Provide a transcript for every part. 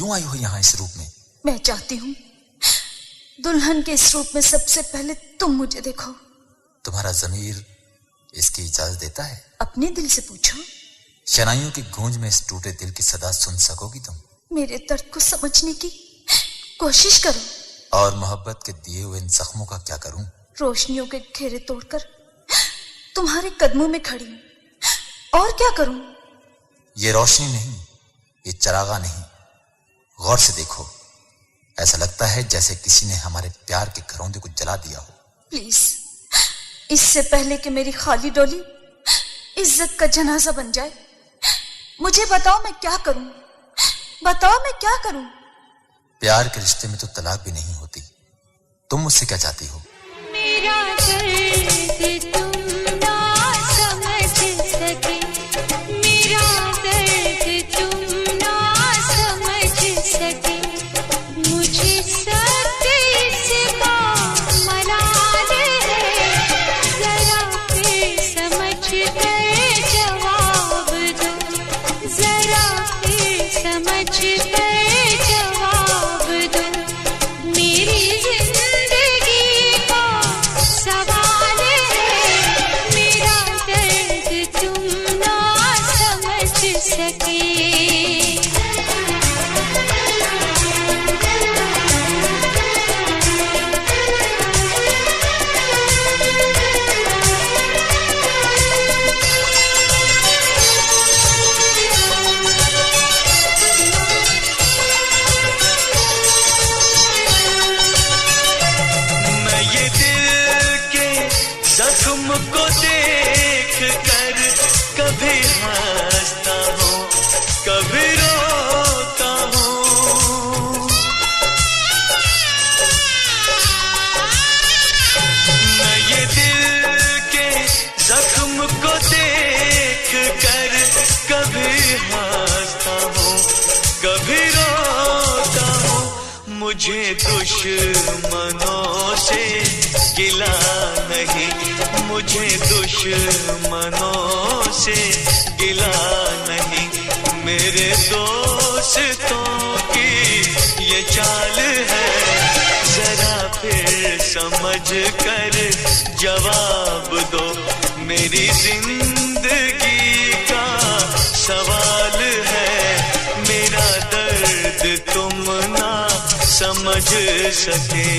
क्यों आई हो यहाँ इस रूप में? मैं चाहती हूँ दुल्हन के इस रूप में सबसे पहले तुम मुझे देखो। तुम्हारा ज़मीर इसकी इजाजत देता है? अपने दिल से पूछो। शनाइयों की गूंज में इस टूटे दिल की सदा सुन सकोगी तुम? मेरे दर्द को समझने की कोशिश करो। और मोहब्बत के दिए हुए इन जख्मों का क्या करूं? रोशनियों के घेरे तोड़कर तुम्हारे कदमों में खड़ी हूं, और क्या करूं? ये रोशनी नहीं, ये चरागा नहीं, गौर से देखो। ऐसा लगता है जैसे किसी ने हमारे प्यार के घरौंदे को जला दिया हो। प्लीज, इससे पहले कि मेरी खाली डोली इज्जत का जनाजा बन जाए, मुझे बताओ मैं क्या करूं? बताओ मैं क्या करूं? प्यार के रिश्ते में तो तलाक भी नहीं होती। तुम मुझसे क्या चाहती हो? मेरा दर्द तुम ना समझ सके, मेरा दर्द तुम ना समझ सके, मुझे सत्य इसका मलाल है, जरा फिर समझ कर जवाब दो, जरा फिर समझ कर जवाब दो, मेरी जिंदगी का सवाल है, मेरा दर्द तुम ना समझ सके। तुमको देख कर कभी हंसता हूँ, कभी रोता हूँ। मैं ये दिल के जख्म को देख कर कभी हंसता हूँ, कभी रोता हूँ। मुझे दुश्मनों से गिला नहीं, मुझे दुश्मनों से गिला नहीं, मेरे दोस्तों की ये चाल है, जरा फिर समझ कर जवाब दो, मेरी जिंदगी का सवाल है, मेरा दर्द तुम ना समझ सके।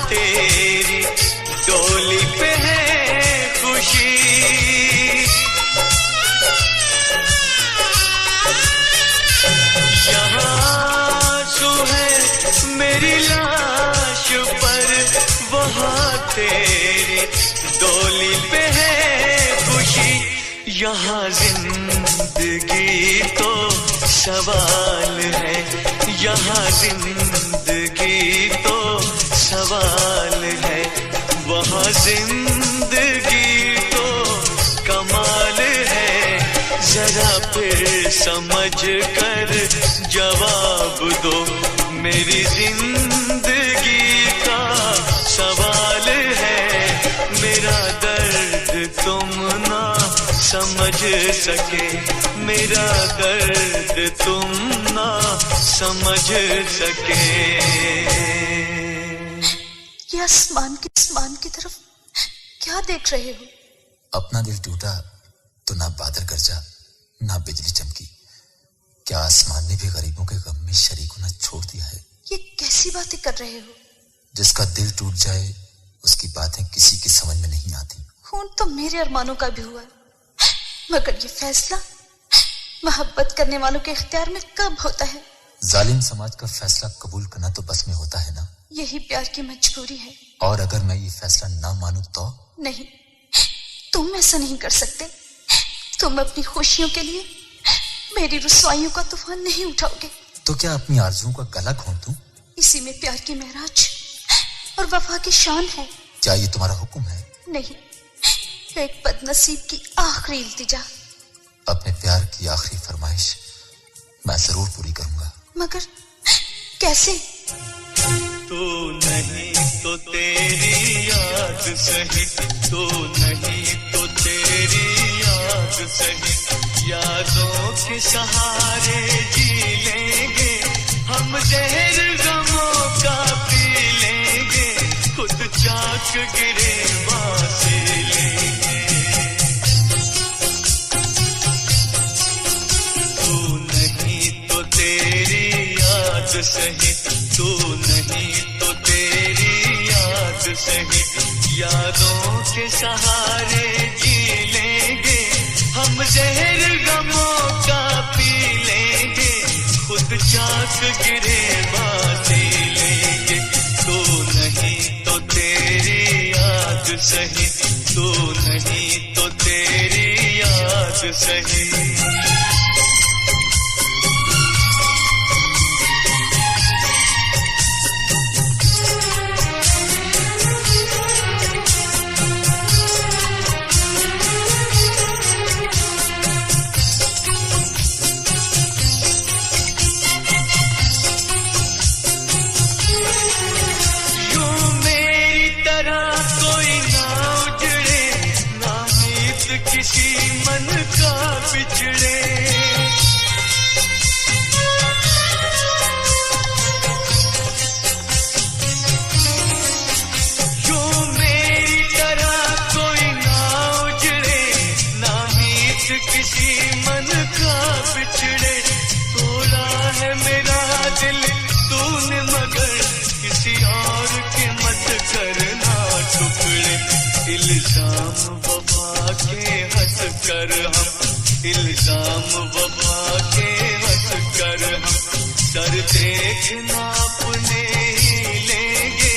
तेरी डोली पे है खुशी, यहाँ आंसू है मेरी लाश पर वहाँ तेरी डोली पे है खुशी, यहाँ जिंदगी तो सवाल है, यहाँ जिंदगी तो सवाल है, वहाँ जिंदगी तो कमाल है। जरा फिर समझ कर जवाब दो, मेरी जिंदगी का सवाल है। मेरा दर्द तुम ना समझ सके, मेरा दर्द तुम ना समझ सके। ये आसमान की तरफ क्या देख रहे हो? अपना दिल टूटा तो ना बादल गरजा ना बिजली चमकी, क्या आसमान ने भी गरीबों के गम में शरीक होना छोड़ दिया है? ये कैसी बातें कर रहे हो? जिसका दिल टूट जाए उसकी बातें किसी की समझ में नहीं आती। खून तो मेरे अरमानों का भी हुआ है, मगर ये फैसला मोहब्बत करने वालों के इख्तियार में कब होता है? जालिम समाज का फैसला कबूल करना तो बस में होता है ना। यही प्यार की मजबूरी है। और अगर मैं ये फैसला ना मानूं तो? नहीं, तुम ऐसा नहीं कर सकते। तुम अपनी खुशियों के लिए मेरी रुसवाइयों का तूफान नहीं उठाओगे। तो क्या अपनी आरज़ुओं का गला घोंट दूं? इसी में प्यार की महराज और वफा की शान है। क्या ये तुम्हारा हुक्म है? नहीं, एक बदनसीब की आखिरी इल्तिजा। अपने प्यार की आखिरी फरमाइश मैं जरूर पूरी करूंगा। मगर कैसे? तू नहीं तो तेरी याद सही, तू नहीं तो तेरी याद सही, यादों के सहारे जी लेंगे हम, जहर गमों का पी लेंगे, खुद चाक गिरे बासे लेंगे। तू नहीं तो तेरी याद सही, तू नहीं तो तेरी याद सही, यादों के सहारे जी लेंगे हम, जहर गमों का पी लेंगे, खुद चाक गिरे बासे लेंगे। तू नहीं तो तेरी याद सही, तू नहीं तो तेरी याद सही। किसी मन का बिछड़े, यूं मेरी तरह कोई ना उजड़े, ना मीत किसी मन का बिछड़े। तोड़ा है मेरा दिल तूने मगर किसी और के मत करना टुकड़े। इल्जाम वफा के हंस कर हम, इल्जाम वफा के हंस कर हम, सर देखना अपने ही लेंगे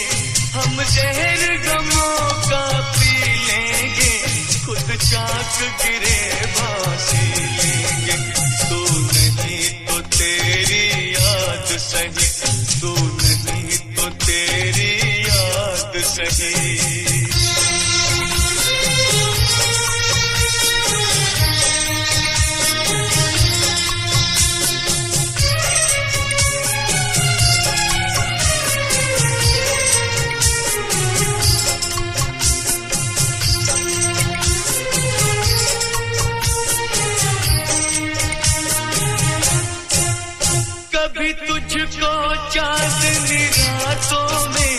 हम, जहर गमों का पी लेंगे, खुद चाक गिरे बासे लेंगे। तू नहीं तो तेरी याद सही, तू नहीं तो तेरी याद सही। कभी तुझको चांदनी रातों में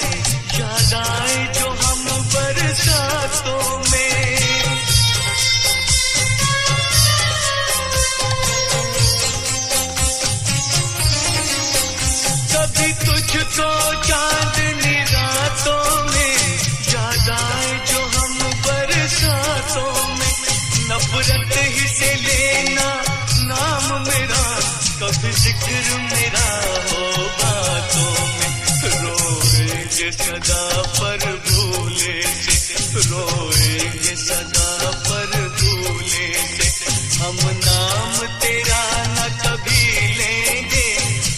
याद आए जो हम बरसातों में, कभी तुझको चांदनी रातों में याद आए जो हम बरसातों में। नफरत ही से लेना नाम मेरा, कभी जिक्र मेरा हो बातों में, रोएंगे सदा पर भूले से, रोएंगे सदा पर भूले से। हम नाम तेरा न कभी लेंगे,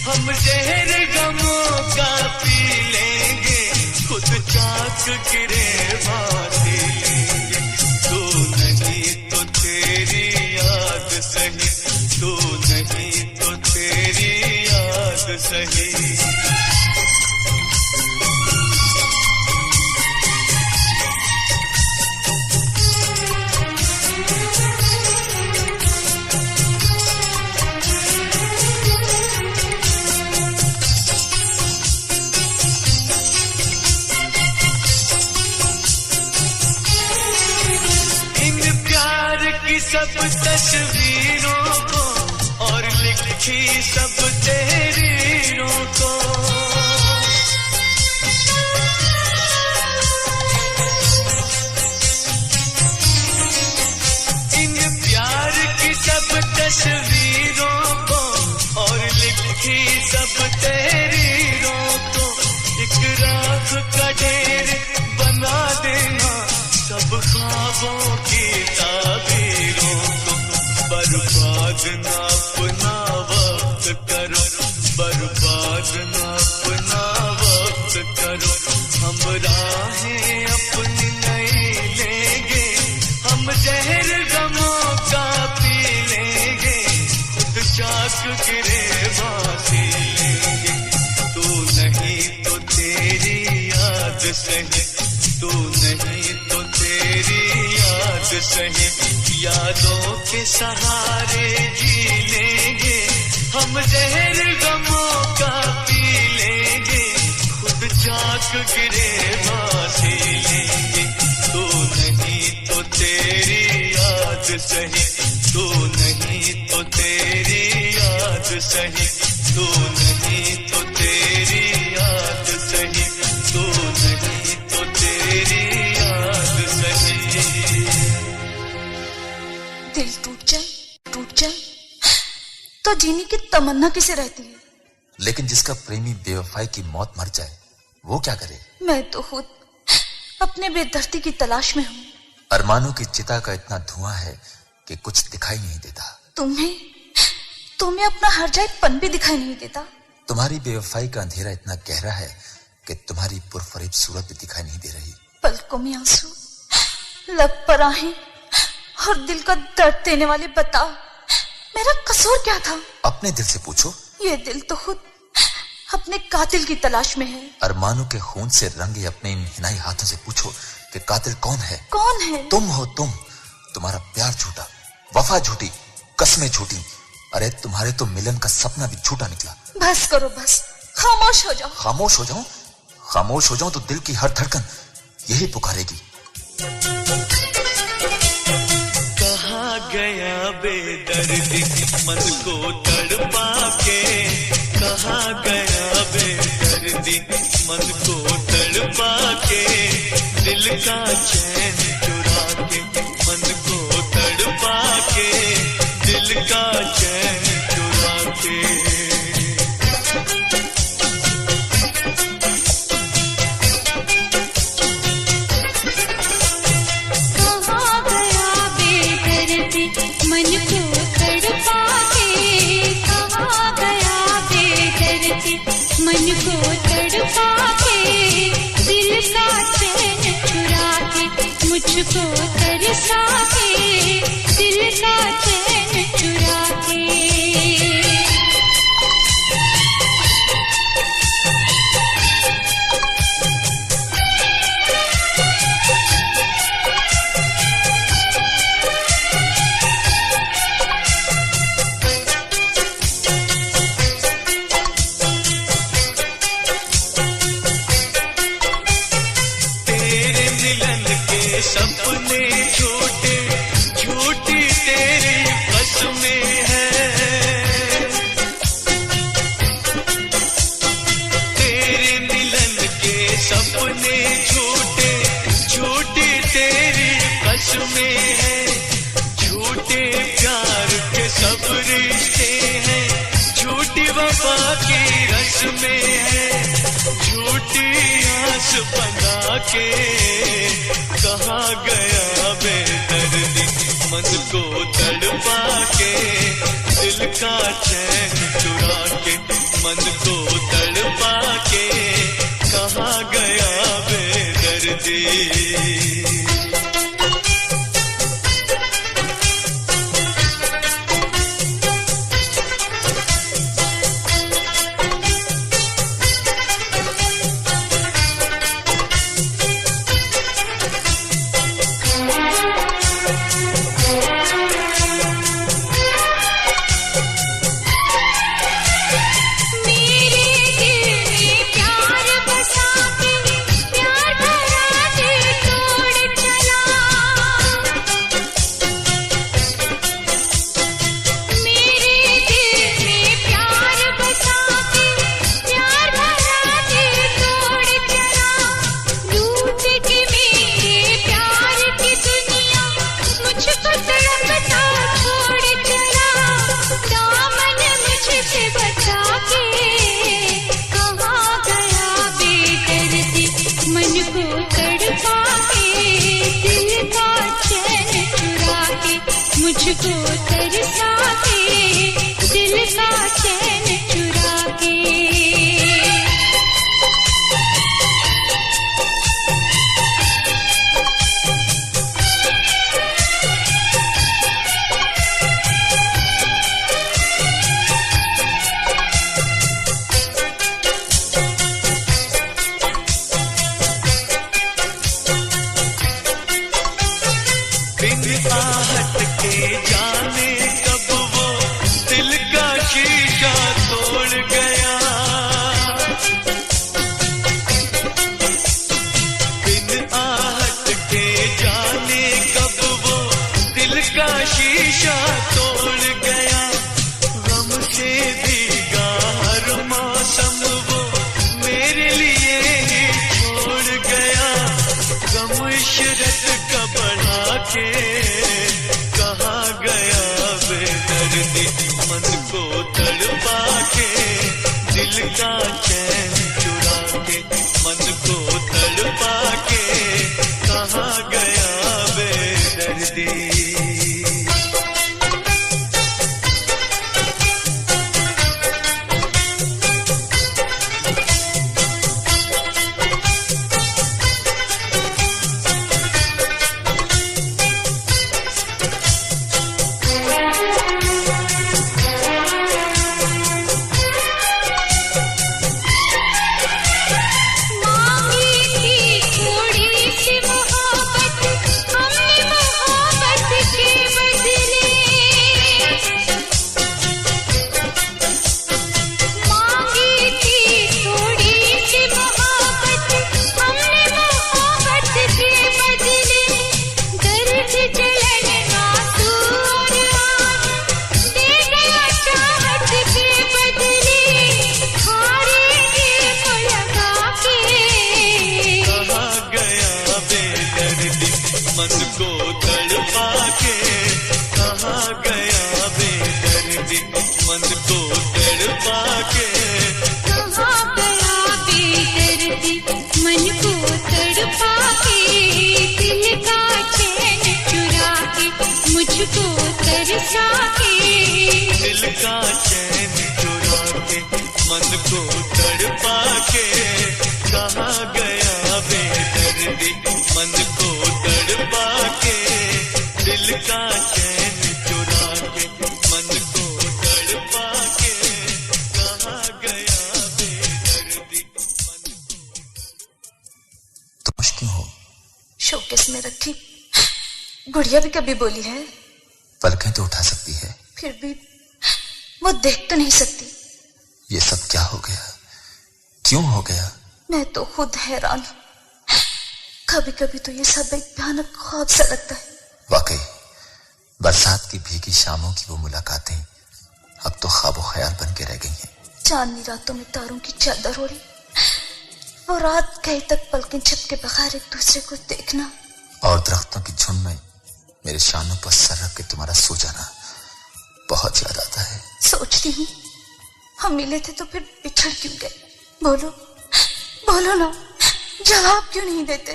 हम जहर गमों का पी लेंगे, खुद चाक गिरे बासी लेंगे। तू नहीं तो तेरी याद सही, तू नहीं तो तेरी याद सही। सब तस्वीरों को और लिखी सब तहरीरों को, इन प्यार की सब तस्वीरों को और लिखी सब तहरीरों को, एक राख का ढेर बना देना सब ख्वाबों की ताबीरों को। बर्बाद ना अपना वक्त करो, बर्बाद ना अपना वक्त करो। हम राहें अपनी नई लेंगे, हम जहर गमों का पी लेंगे, खुद चाक गिरे बासी लेंगे। तू नहीं तो तेरी याद सही, तू नहीं तो तेरी याद सही। यादों के सहारे जी लेंगे, हम जहर गमों का पी लेंगे, खुद चाक गिरे बासी लेंगे। तू नहीं तो तेरी याद सही, तू नहीं तो तेरी याद सही, तू नहीं तो तेरी याद सही, तू नहीं तो तेरी याद सही। दिल टूट जाए तो जीने की तमन्ना किसे रहती है? लेकिन जिसका प्रेमी बेवफाई की मौत मर जाए वो क्या करे? मैं तो खुद अपने बेदर्दी की तलाश में हूँ। अरमानों की चिता का इतना धुआं है कि कुछ दिखाई नहीं देता। तुम्हें अपना हर जाएपन भी दिखाई नहीं देता। तुम्हारी बेवफाई का अंधेरा इतना गहरा है कि तुम्हारी पुरफरेब सूरत भी दिखाई नहीं दे रही। पलकों में आंसू, लब पर आहें और दिल का दर्द देने वाले बता, मेरा कसूर क्या था? अपने दिल से पूछो। ये दिल तो खुद अपने कातिल की तलाश में है। अरमानों के खून से रंगे अपने इन हिनाई हाथों से पूछो कि कातिल कौन है? कौन है? तुम हो तुम। तुम्हारा प्यार झूठा, वफा झूठी, कस्में झूठी। अरे तुम्हारे तो मिलन का सपना भी झूठा निकला। बस करो, बस खामोश हो जाओ। खामोश हो जाऊं? खामोश हो जाऊं तो दिल की हर धड़कन यही पुकारेगी। कहाँ गया बेदर्दी मन को तड़पा के, कहाँ गया बेदर्दी मन को तड़पा के, दिल का चैन चुरा के, मन को तड़पा के, दिल का चैन चुरा के। मन को तड़पा के, दिल का चैन चुरा के, मुझको तरसा के, दिल का चैन चुरा के। सपने झूठे झूठी तेरी कसमें है, तेरे मिलन के सपने झूठे झूठी तेरी कसमें है, झूठे प्यार के सब रिश्ते हैं, झूठी वफा की रस्में है, झूठी आस बना के कहाँ गया बेदर्दी मन को तड़पा के दिल का चैन चुरा के मन को तड़पा के कहाँ गया बेदर्दी मुझको तरसा के दिल का चैन चुरा के आहट के जाने कब वो दिल का शीशा तोड़ गया बिन आहट के जाने कब वो दिल का शीशा तोड़ गया गम से भीगा हर मौसम वो मेरे लिए ही छोड़ गया गम इशरत का बढ़ा के कहाँ गया बेदर्दी मन को तड़पा के दिल का चैन चुरा के मन को तड़पा के कहाँ गया बेदर्दी मन को तड़पा के कहाँ गया बेदर्दी मन को तड़पा के कहाँ गया बेदर्दी मन को तड़पा के दिल का चैन चुरा के मुझको तरसा के दिल का चैन चुरा के मन को तड़पा के कहाँ गया बेदर्दी मन को तड़पा के दिल का चैन चुरा के मन को तड़पा के कहाँ गया बेदर्दी मन तुम क्यों हो? शोकेस में रखी गुड़िया भी कभी बोली है? पलकें तो उठा सकती है, फिर भी वो देख तो नहीं सकती। ये सब क्या हो गया, क्यों हो गया? मैं तो खुद हैरान हूँ। कभी कभी तो ये सब एक भयानक ख्वाब सा लगता है। वाकई बरसात की भीगी शामों की वो मुलाकातें अब तो ख्वाबो ख्याल बन के रह गई हैं। चांदनी रातों में तारों की चादर ओढ़ी, वो रात कहीं तक पलकें झपके बगैर एक दूसरे को देखना, और दरख्तों की झुंड में मेरे शानों पर सर रख के तुम्हारा सो जाना बहुत याद आता है। सोचती हूँ हम मिले थे तो फिर बिछड़ क्यों गए? बोलो बोलो ना, जवाब क्यों नहीं देते?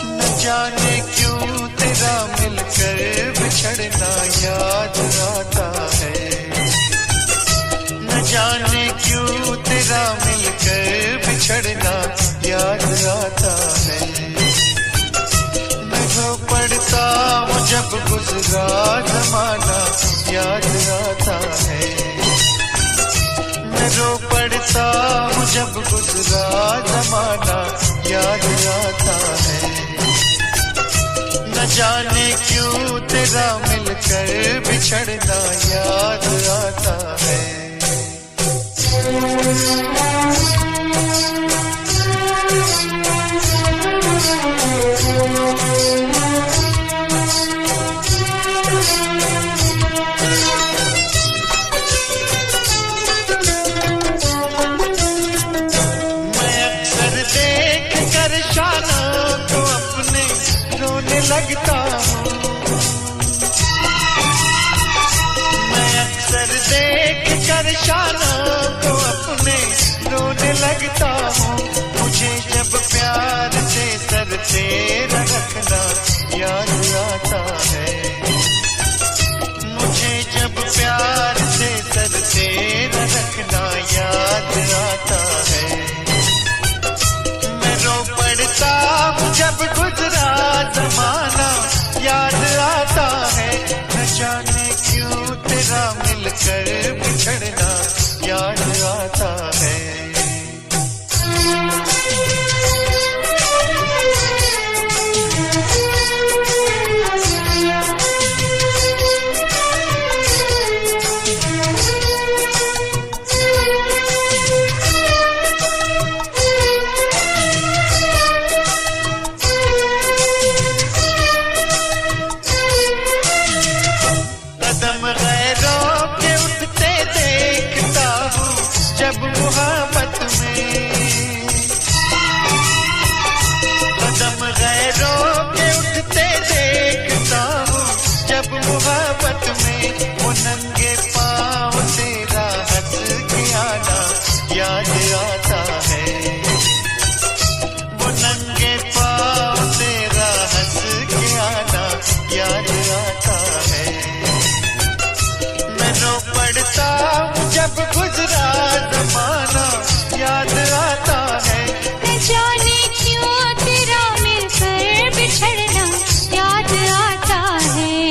न जाने क्यों तेरा मिलकर बिछड़ना याद आता है, न जाने क्यों तेरा मिलकर बिछड़ना याद आता है। मैं रो पड़ता हूँ जब गुजरा जमाना याद आता है, मैं रो पड़ता हूँ जब गुजरा जमाना याद आता है। न जाने क्यों तेरा मिलकर बिछड़ना याद आता है। लगता हूँ मैं अक्सर देख कर शानों को अपने रोने लगता हूँ। मुझे जब प्यार से सर तेरा रखना याद आता है, मुझे जब प्यार से सर तेरा रखना याद आता है। मैं रो पड़ता हूँ जब गुजरा जमाना याद आता है। न जाने क्यों तेरा मिलकर बिछड़ना याद आता है। जब गुजरा जमाना याद आता है। न जाने क्यों तेरा मिलकर बिछड़ना याद आता है।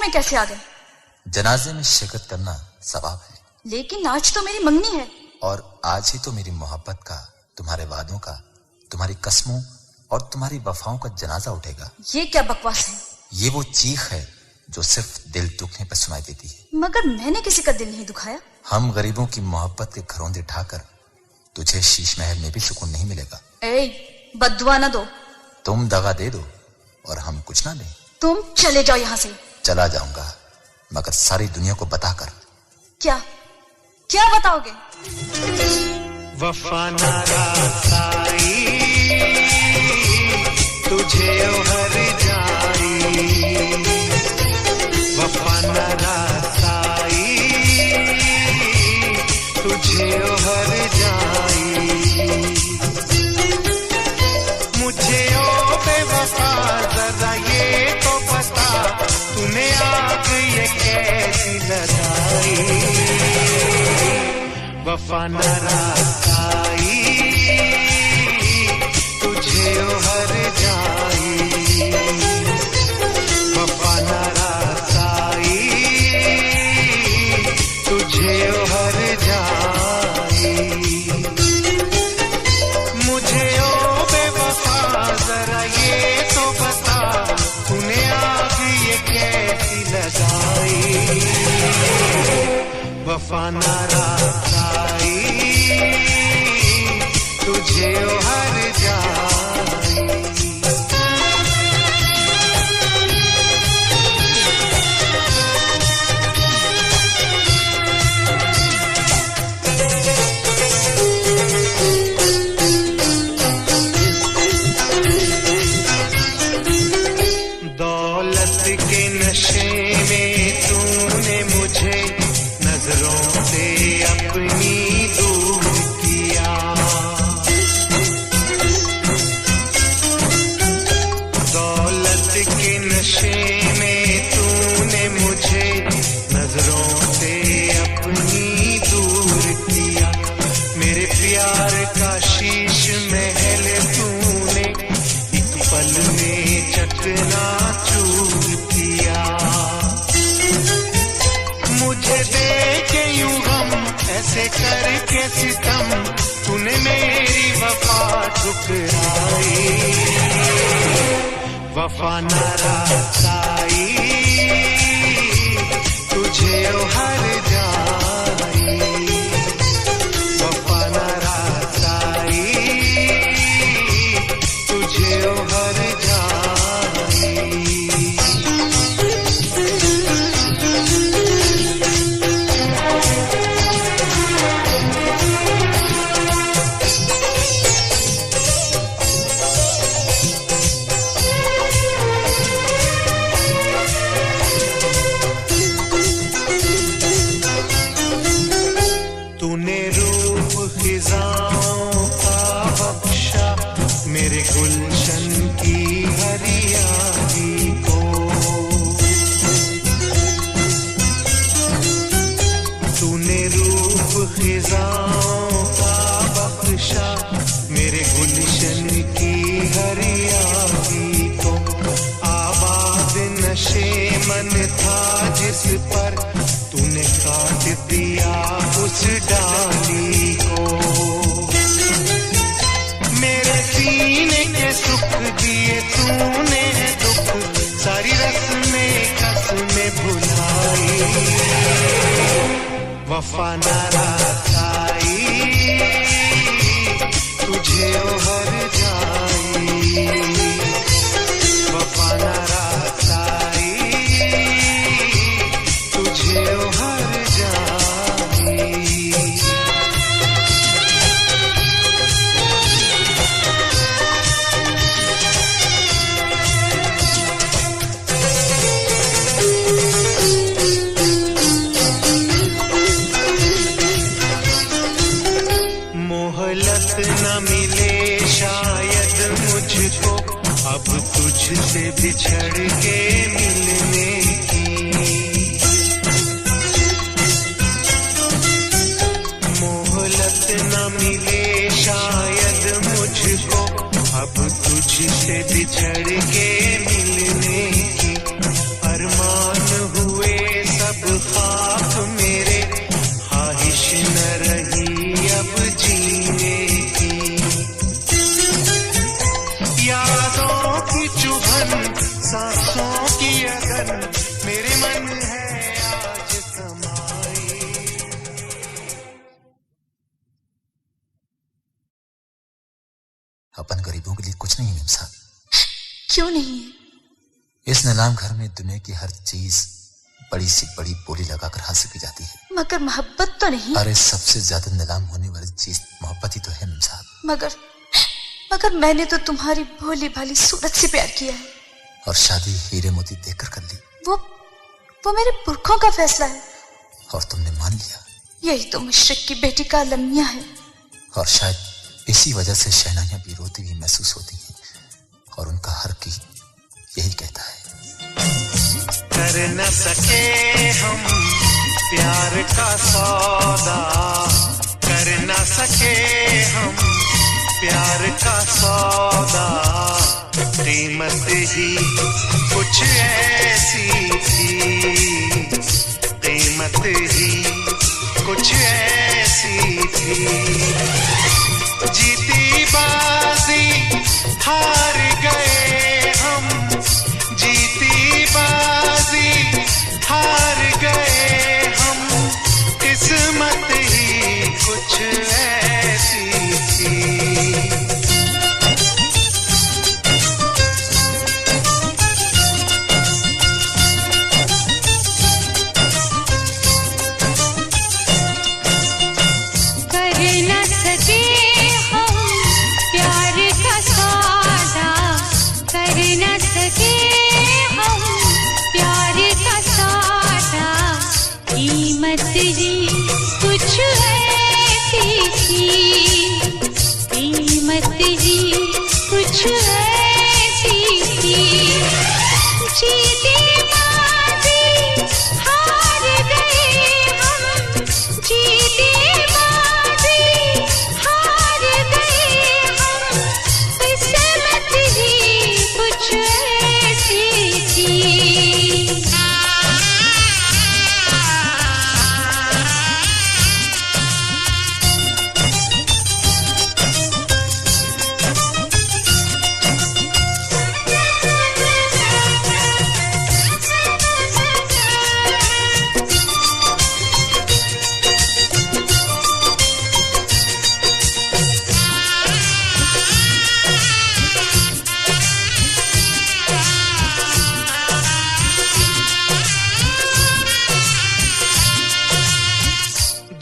में कैसे आ गए? जनाजे में शिरकत करना सवाब है। लेकिन आज तो मेरी मंगनी है। और आज ही तो मेरी मोहब्बत का, तुम्हारे वादों का, तुम्हारी कस्मों और तुम्हारी वफाओं का जनाजा उठेगा। ये क्या बकवास है? ये वो चीख है जो सिर्फ दिल दुखने पर सुनाई देती है। मगर मैंने किसी का दिल नहीं दुखाया। हम गरीबों की मोहब्बत के घरौंदे ठाकर तुझे शीश महल में भी सुकून नहीं मिलेगा। ए, बद्दुआ न दो। तुम दगा दे दो और हम कुछ ना दें। तुम चले जाओ यहाँ से। चला जाऊंगा, मगर सारी दुनिया को बताकर। क्या क्या बताओगे? वफा ना रासाई तुझे हर जाई, वफा ना रासाई तुझे हर जाई, मुझे ओ बेवफा जरा ये तो बता, तूने आग ये कैसी लगाई, वफा न रासाई तुझे हर जाई, वफा न रासाई तुझे हर जाई, मुझे ओ बेवफा जरा ये तो बता, तूने आग ये कैसी लगाई, वफा न रासाई तुझे हर जाई। दौलत के नशे में तूने मुझे नजरों से अपनी दूर किया, दौलत के नशे में तूने मुझे नजरों से अपनी दूर किया, मेरे प्यार का शीश महल तूने एक पल में चकनाचूर किया, मुझे देखे यूं गम ऐसे करके सितम, तूने मेरी वफा ठुकराई, वफा न रासाई तुझे हर जाई, वफा न रासाई तुझे हर जाई। तूने रूप खिजाओं का बख्शा मेरे गुलशन की हरियाली को, तूने रूप खिजाओं का बख्शा मेरे गुलशन की हरियाली को, आबाद नशे मन था जिस पर तूने काट दिया उस डाली को, मेरे सीने के सुख दिए तूने दुख, सारी रस्में कसमें भुलाई, वफा न रासाई तुझे हर जाई, वफा न रासाई तुझे हर जाई। मोहलत न मिले शायद मुझको अब तुझसे बिछड़ के मिलने की, मोहलत न मिले शायद मुझको अब तुझसे बिछड़ के मिलने की, अरमान हुए सब ख्वाब मेरे, ख्वाहिश न रही अब जीने की, यादों की चुभन सांसों की अगन मेरे कुछ नहीं मेम साहब। क्यों नहीं है? इस नीलाम घर में दुनिया की हर चीज बड़ी सी बड़ी बोली लगाकर हासिल की जाती है, मगर मोहब्बत तो नहीं। अरे सबसे ज्यादा नीलाम होने वाली चीज मोहब्बत ही तो है मेम साहब। मगर मैंने तो तुम्हारी भोली भाली सूरत से प्यार किया है, और शादी हीरे मोती देकर कर ली। वो मेरे पुरखों का फैसला है, और तुमने मान लिया। यही तो मुशरिक की बेटी का अलमिया है। और शायद इसी वजह से शहनाइयां भी रोती हुई महसूस होती हैं, और उनका हर गीत यही कहता है, कर न सके हम प्यार का सौदा, कर न सके हम प्यार का सौदा, कीमत ही कुछ ऐसी थी, कीमत ही कुछ ऐसी थी, जीती बाजी हार गए हम, जीती बाजी हार गए हम, किस्मत ही कुछ ऐसी थी। कीमत ही कुछ ऐसी थी, कीमत ही कुछ ऐसी थी, जीती बाजी हार गए हम, जीती बाजी हार गए हम, किस्मत ही कुछ ऐसी थी।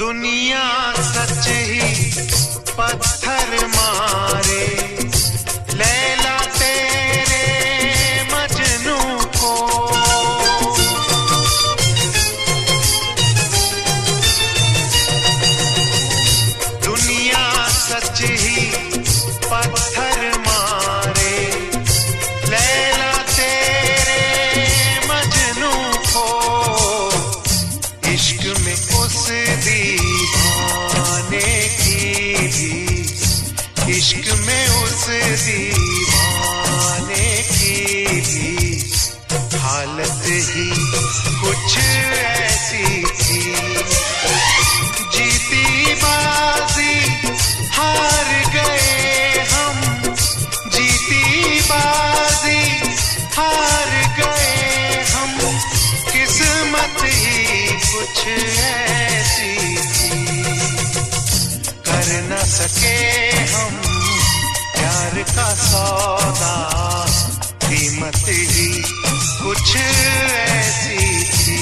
दुनिया सच ही पत्थर मारे, लैला तेरे मजनू को, दुनिया सच ही पत्थर मारे, लैला तेरे मजनू को, इश्क में उस दीवाने की भी, इश्क में उस दीवाने की भी हालत ही कुछ ऐसी थी, जीती बाजी हार गए हम, जीती बाजी हार गए हम, किस्मत ही कुछ ऐसी थी, कर न सके हम प्यार का सौदा, कीमत ही कुछ ऐसी थी।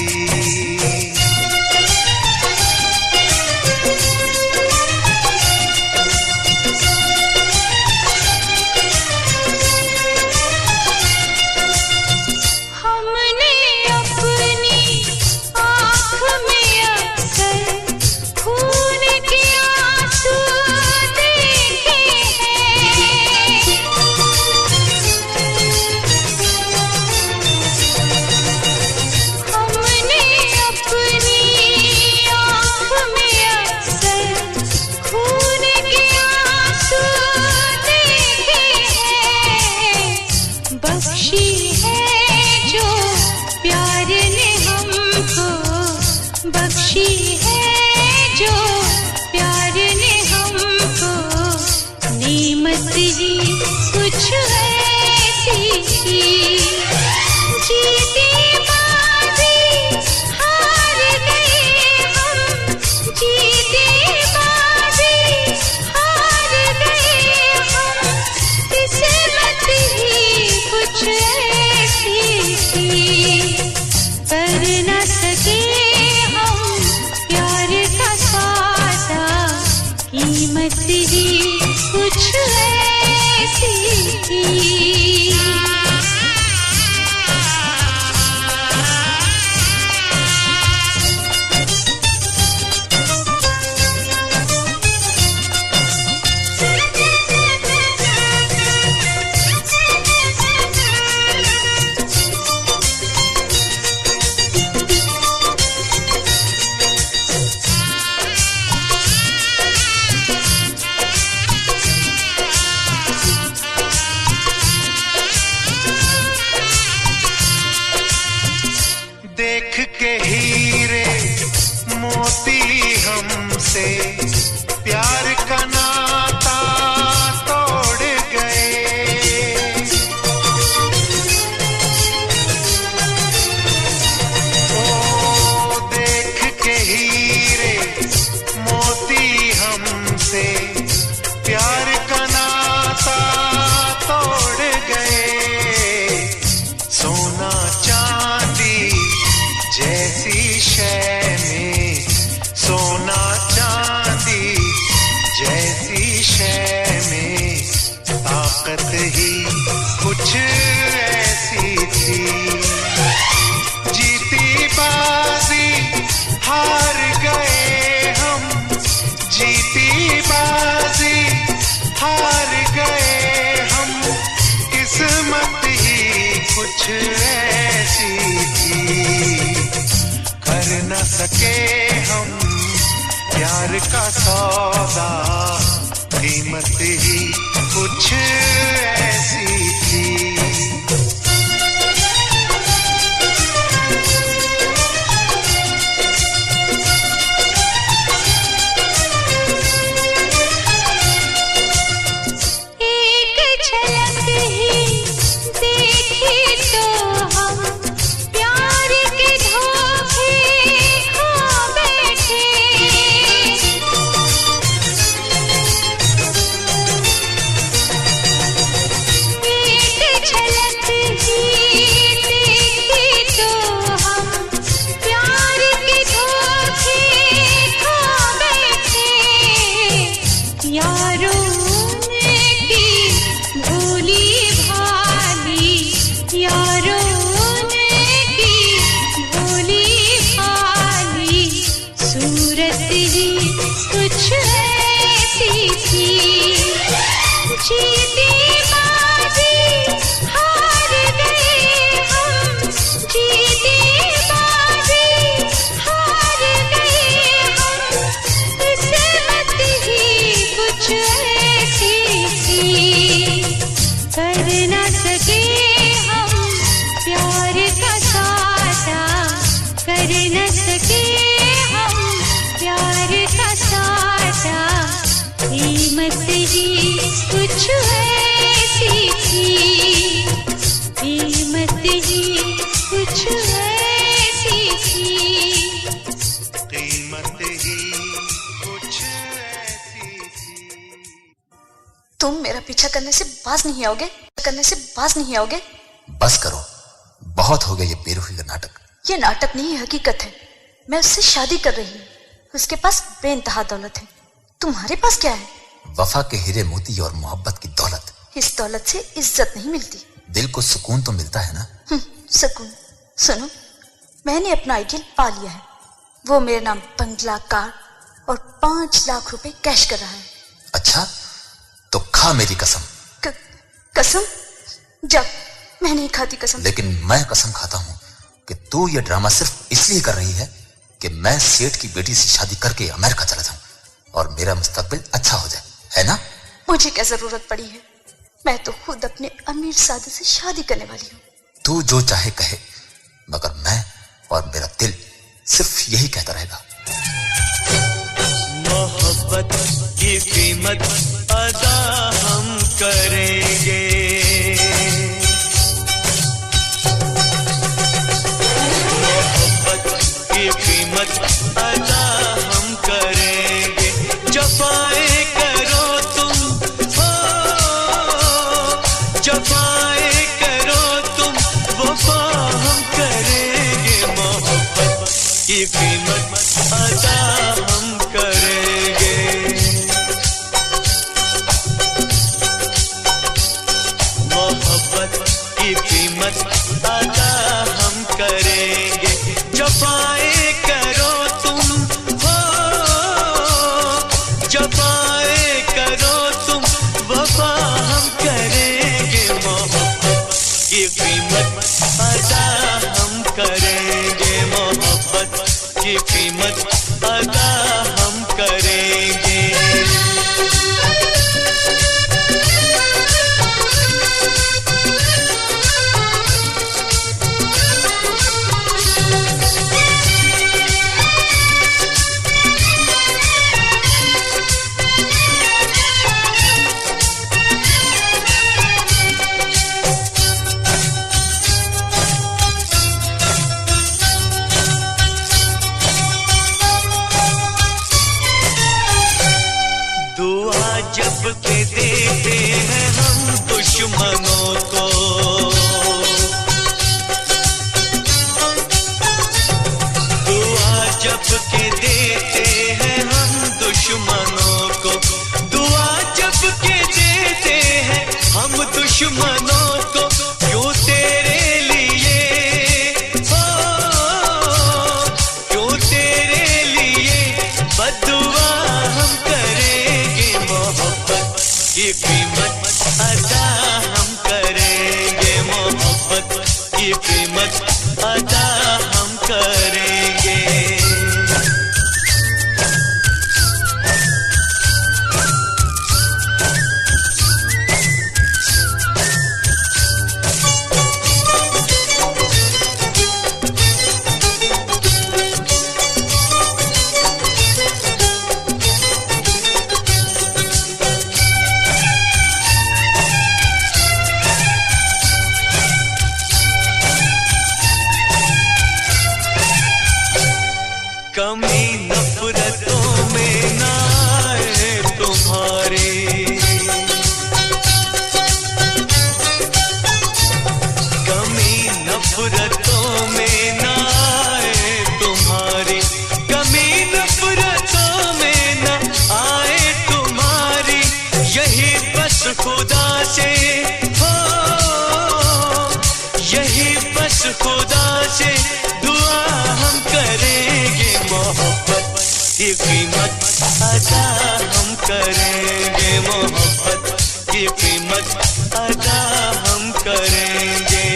के हीरे मोती हमसे प्यार का नाता तोड़ गए। ओ देख के हीरे मोती हमसे प्यार का नाता तोड़ गए। सोना चांदी जैसी शय में, सोना चांदी जैसी शय में ताकत ही कुछ ऐसी थी। जीती बाजी हार गए हम, जीती बाजी हार गए हम। किस्मत ही कुछ ऐसी थी, कर न सके हम प्यार का सौदा। कीमत ही कुछ ऐसी थी। तुम मेरा पीछा करने से बाज नहीं आओगे, करने से बाज नहीं आओगे। बस करो, बहुत हो गया ये बेरुखी का नाटक। ये नाटक नहीं, हकीकत है। मैं उससे शादी कर रही हूँ, उसके पास बेइंतहा दौलत है। तुम्हारे पास क्या है? वफा के हीरे मोती और मोहब्बत की दौलत। इस दौलत से इज्जत नहीं मिलती, दिल को सुकून तो मिलता है ना। सुकून? सुनो, मैंने अपना आइडियल पा लिया है। वो मेरे नाम बंगला, कार और 5 लाख रुपए कैश कर रहा है। अच्छा, तो खा मेरी कसम। कसम? जब मैं नहीं खाती कसम। लेकिन मैं कसम खाता हूँ कि तू ये ड्रामा सिर्फ इसलिए कर रही है कि मैं सेठ की बेटी से शादी करके अमेरिका चला जाऊं और मेरा मुस्तकबिल अच्छा हो जाए, है ना? मुझे क्या जरूरत पड़ी है? मैं तो खुद अपने अमीर सादे से शादी करने वाली हूँ। तू जो चाहे कहे, मगर मैं और मेरा दिल सिर्फ यही कहता रहेगा। मोहब्बत की कीमत अदा हम करेंगे। मोहब्बत की कीमत अदा हम करेंगे। जफाएं करो तुम, जफाएं करो तुम, वफा हम करेंगे। मोहब्बत की कीमत अदा हम करेंगे। मोहब्बत की कीमत अदा हम करेंगे। जफाएं करो तुम, जफाएं करो तुम, वफा हम करेंगे। मोहब्बत की कीमत अदा हम करेंगे। मोहब्बत की कीमत अदा हम करेंगे। देते हैं हम दुश्मनों को। दुआ जप के देते हैं हम दुश्मनों को, दुआ जप के देते हैं हम दुश्मनों को। क्यों तेरे लिए हो, क्यों तेरे लिए बद्दुआ हम करेंगे। मोहब्बत की कीमत अदा हम करेंगे, मोहब्बत की कीमत अदा हम करेंगे। कमी नफरतों में ना आए तुम्हारे, कमी नफरतों में ना आए तुम्हारी, कमी नफरतों में ना आए तुम्हारी। यही बस खुदा से हो, यही बस खुदा से दुआ हम करेंगे। मोहब्बत की कीमत अदा हम करेंगे, मोहब्बत की कीमत अदा हम करेंगे।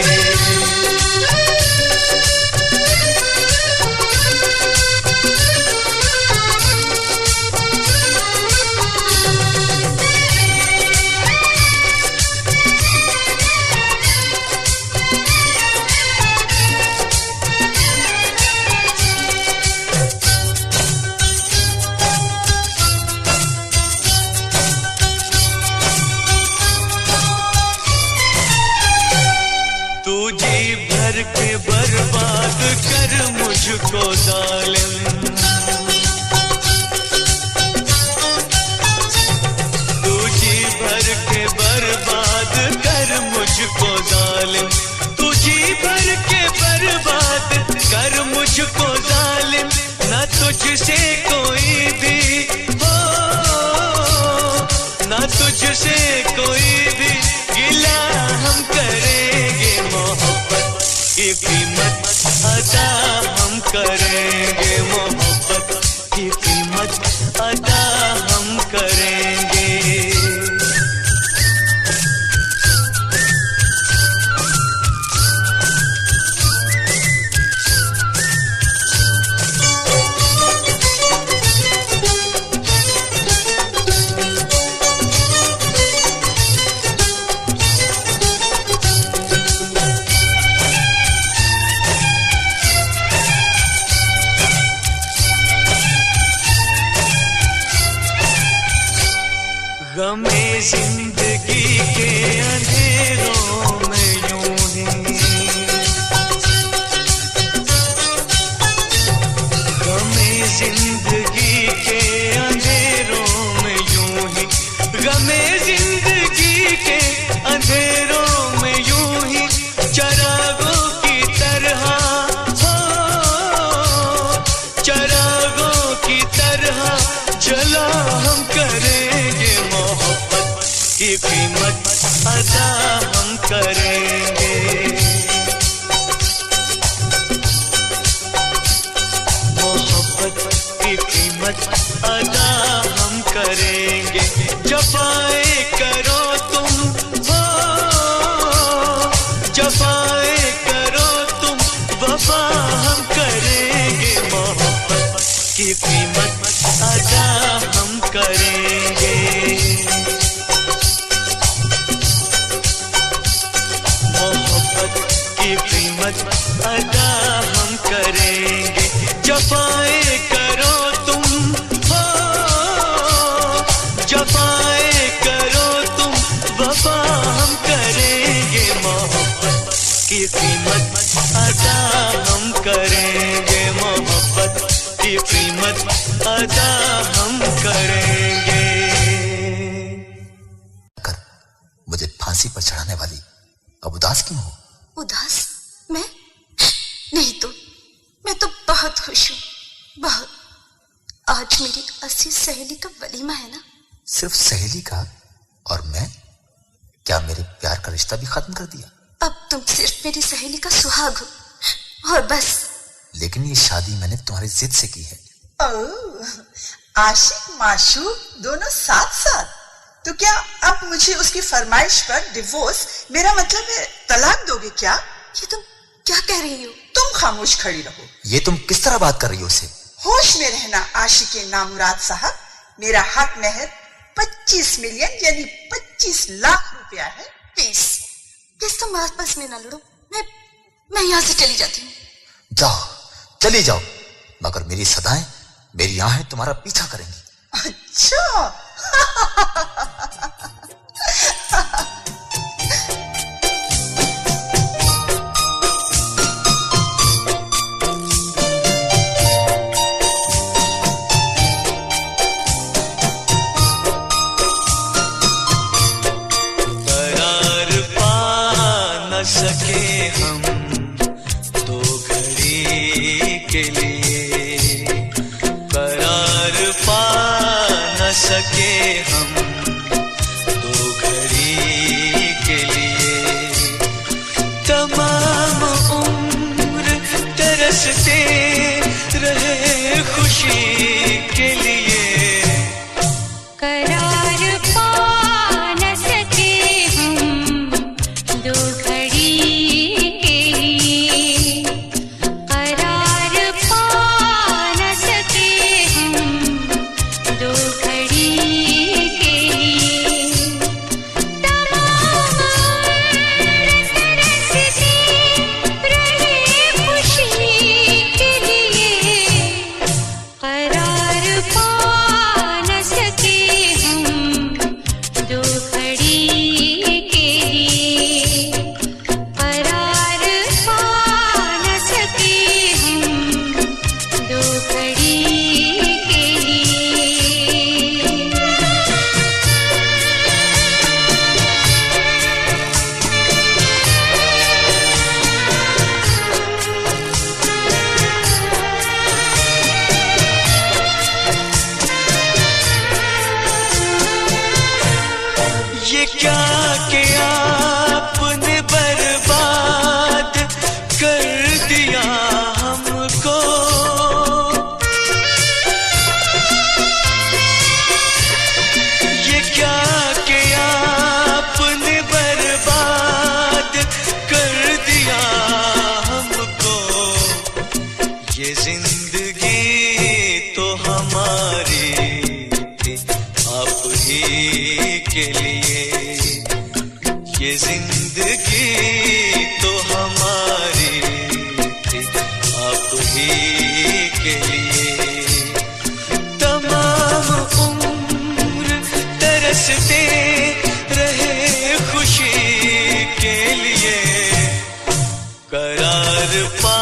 के बर्बाद कर मुझको जालिम, तू जी भर के बर्बाद कर मुझको जालिम, तू जी भर के बर्बाद कर मुझको जालिम। न तुझसे कोई भी हो, न तुझसे कोई भी गिला हम करेंगे। मोहब्बत की कीमत अदा हम करेंगे, मोहब्बत की कीमत अदा हम करेंगे। गमे जिंदगी के अंधेरों में यूं ही, गमे जिंदगी के अंधेरों में यूं ही, गमे जिंदगी के अंधेरों में यूं ही चिरागों की तरह हो, चिरागों की तरह जला हम करेंगे। मोहब्बत की कीमत अदा हम करेंगे, मोहब्बत की कीमत अदा हम करेंगे। जफाएं करो तुम हो, जफाएं करो तुम, वफा हम करेंगे। मोहब्बत की कीमत अदा हम करेंगे, मोहब्बत की कीमत अदा हम करेंगे। जफाएं करो तुम हो, जफाएं करो तुम, वफा हम करेंगे। मोहब्बत की कीमत अदा हम करेंगे, मोहब्बत की कीमत अदा हम करेंगे। उदास? मैं नहीं तो, मैं तो बहुत खुश हूँ, बहुत। आज मेरी असली सहेली का वलीमा है ना। सिर्फ सहेली का? और मैं? क्या मेरे प्यार का रिश्ता भी खत्म कर दिया? अब तुम सिर्फ मेरी सहेली का सुहाग हो और बस। लेकिन ये शादी मैंने तुम्हारी जिद से की है। ओह, आशिक माशूक दोनों साथ साथ। तो क्या अब मुझे उसकी फरमाइश पर डिवोर्स, मेरा मतलब है तलाक दोगे क्या? ये तुम क्या कह रही हो? तुम खामोश खड़ी रहो। ये तुम किस तरह बात कर रही हो उससे? होश में रहना आशिक नामुराद साहब। मेरा हक महर 25 मिलियन यानी 25 लाख रुपया है। प्लीज तुम आपस में ना लड़ो। मैं यहाँ से चली जाती हूँ। जाओ, चली जाओ, मगर मेरी सदाएं, मेरी आंखें तुम्हारा पीछा करेंगी। अच्छा। करार पा न सके हम तो घड़ी के लिए, करार पा न सके हम तो घड़ी के लिए, तमाम उम्र तरसते रहे खुशी के लिए। करार पा न सके हम दो घड़ी के लिए, करार पा न सके हम दो घड़ी के लिए, तमाम उम्र तरसते रहे खुशी के लिए। करार पा न सके हम दो घड़ी के लिए, करार पा न सके हम दो घड़ी के लिए। ये क्या किया आपने बर्बाद कर दिया हमको, ये क्या किया आपने बर्बाद कर दिया हमको। ये जिंदगी तो हमारी थी आप ही के लिए, ये जिंदगी तो हमारी थी आप ही के लिए, तमाम उम्र तरसते रहे खुशी के लिए। करार पा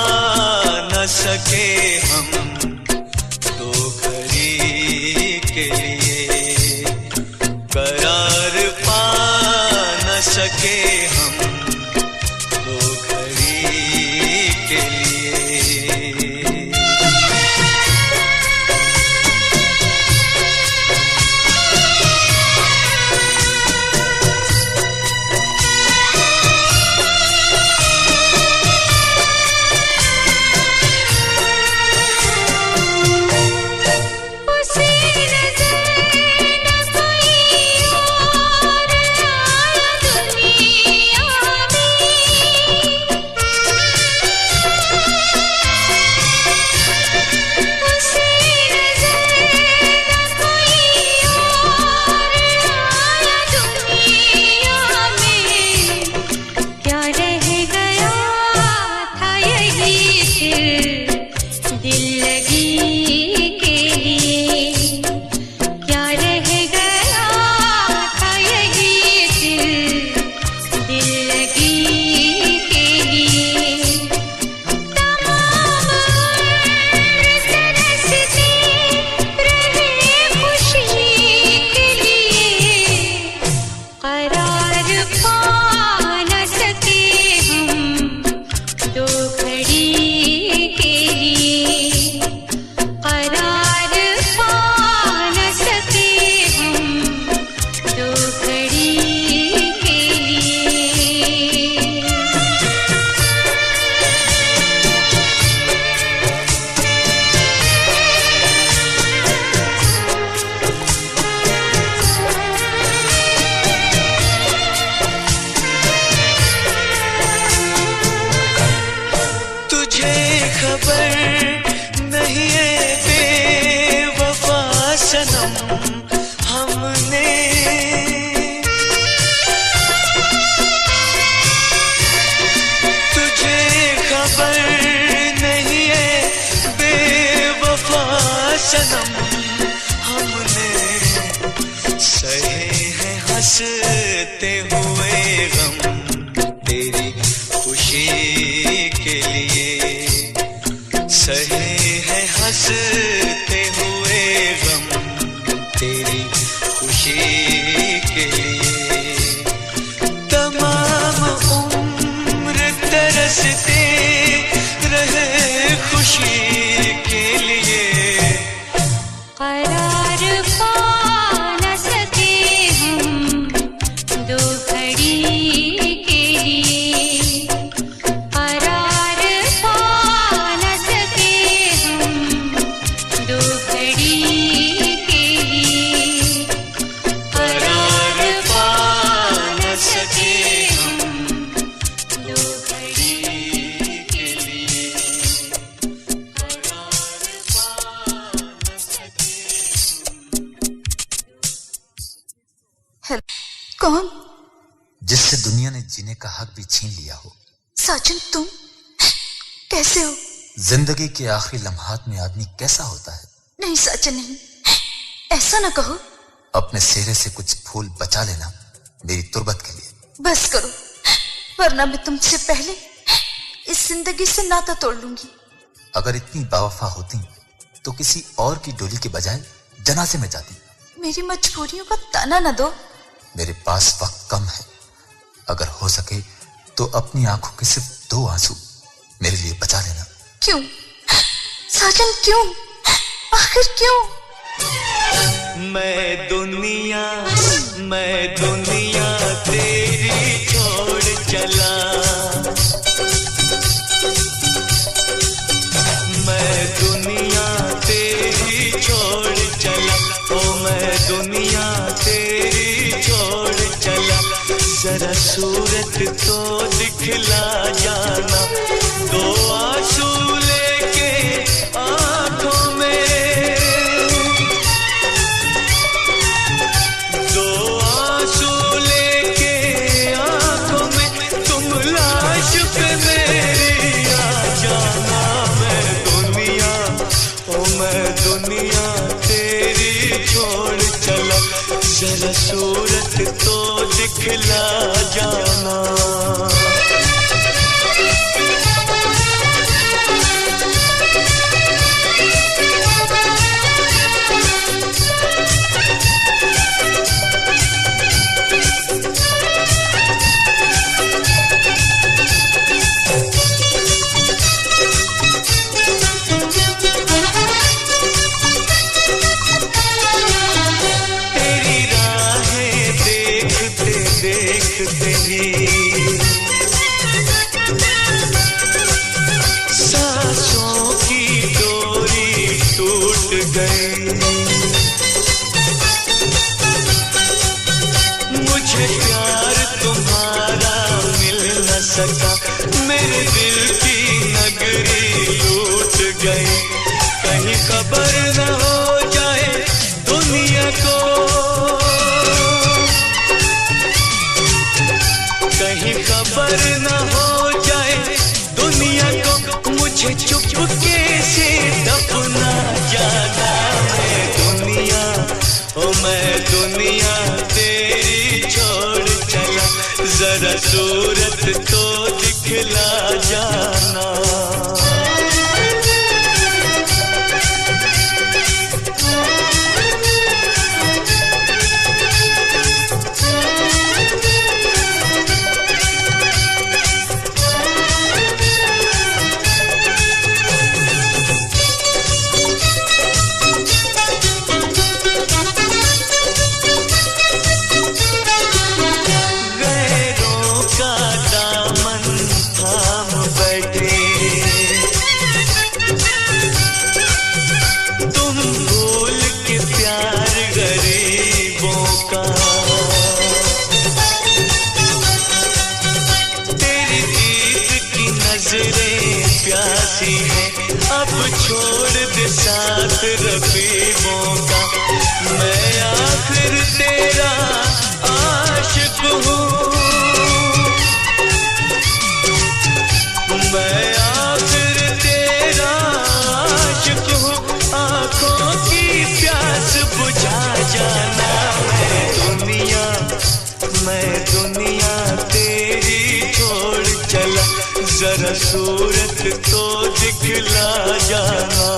न सके हम तो घड़ी के लिए, करार पा न सके हम तो घड़ी के लिए। सनम हमने सहे हैं हंसते हुए गम तेरी खुशी के लिए सहे हैं हंसते हुए गम तेरी खुशी के लिए तमाम उम्र तरसते रहे खुशी के लिए करार पा न सके हम दो घड़ी के लिए करार पा न सके हम दो घड़ी के लिए करार पा न सके हम दो घड़ी के लिए हेलो, कौन? जिससे दुनिया ने जीने का हक भी छीन लिया हो। साजन, तुम कैसे हो? जिंदगी के आखिरी लम्हात में आदमी कैसा होता है? नहीं साजन, नहीं, ऐसा ना कहो। अपने सेहरे से कुछ फूल बचा लेना मेरी तुरबत के लिए। बस करो, वरना मैं तुमसे पहले इस जिंदगी से नाता तोड़ लूंगी। अगर इतनी बावफा होती तो किसी और की डोली के बजाय जनाजे में जाती। मेरी मजबूरियों का ताना न दो। मेरे पास वक्त कम है, अगर हो सके तो अपनी आंखों के सिर्फ 2 आंसू मेरे लिए बचा लेना। क्यों साजन, क्यों? आखिर क्यों? मैं दुनिया तेरी छोड़ चला मैं दुनिया तेरी छोड़ चला ओ मैं दुनिया तेरी छोड़ चला जरा सूरत तो दिखला जाना दो आंसू लेके आंखों में दो आंसू लेके आंखों में तुम लाश पे मेरी आ जाना मैं दुनिया तेरी छोड़ चला जरा सूरत तो दिखला जाना देखते ही सांसों की डोरी टूट गई मुझे प्यार तुम्हारा मिल न सका मेरे दिल की नगरी लूट गई कहीं खबर न हो जाए दुनिया को कहीं खबर न हो जाए दुनिया को मुझे चुपके से दफना जाना मैं दुनिया तेरी छोड़ चला जरा सूरत तो दिखला जाना प्यासी है अब छोड़ दे साथ रफीकों का मैं आखिर तेरा आशिक हूँ मैं आखिर तेरा आशिक हूँ आँखों जरा सूरत तो दिखला जाना।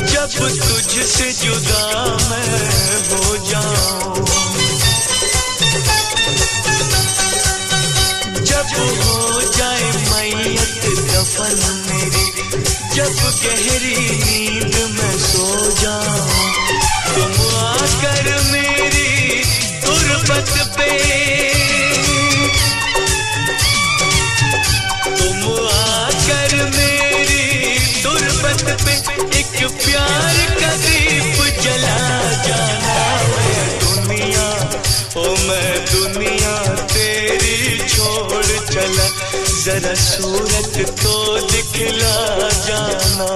जब तुझसे जुदा मैं हो जाऊं, जब हो जाए मैयत दफन मेरी, जब गहरी नींद में सो जाऊं, तुम आकर मेरी गुर्बत पे, तुम आकर मेरी गुर्बत पे एक प्यार का दीप जला जाना। मैं दुनिया तेरी छोड़ चला, जरा सूरत तो दिखला जाना।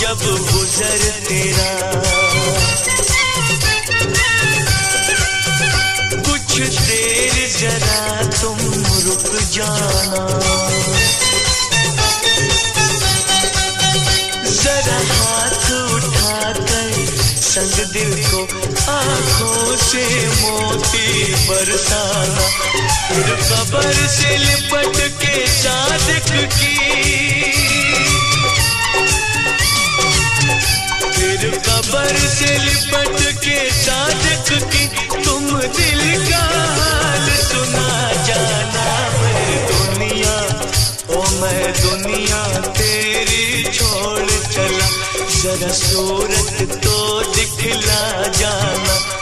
जब गुजर तेरा कुछ देर जरा तुम रुक जाना, जरा हाथ उठाकर संग दिल को आंखों से मोती बरसाना, फिर कब्र से लिपट के सादिक की, फिर कब्र से लिपट के सादिक की तुम दिल का हाल सुना जाना। मैं दुनिया तेरी छोड़ चला, जरा सूरत तो दिखला जाना।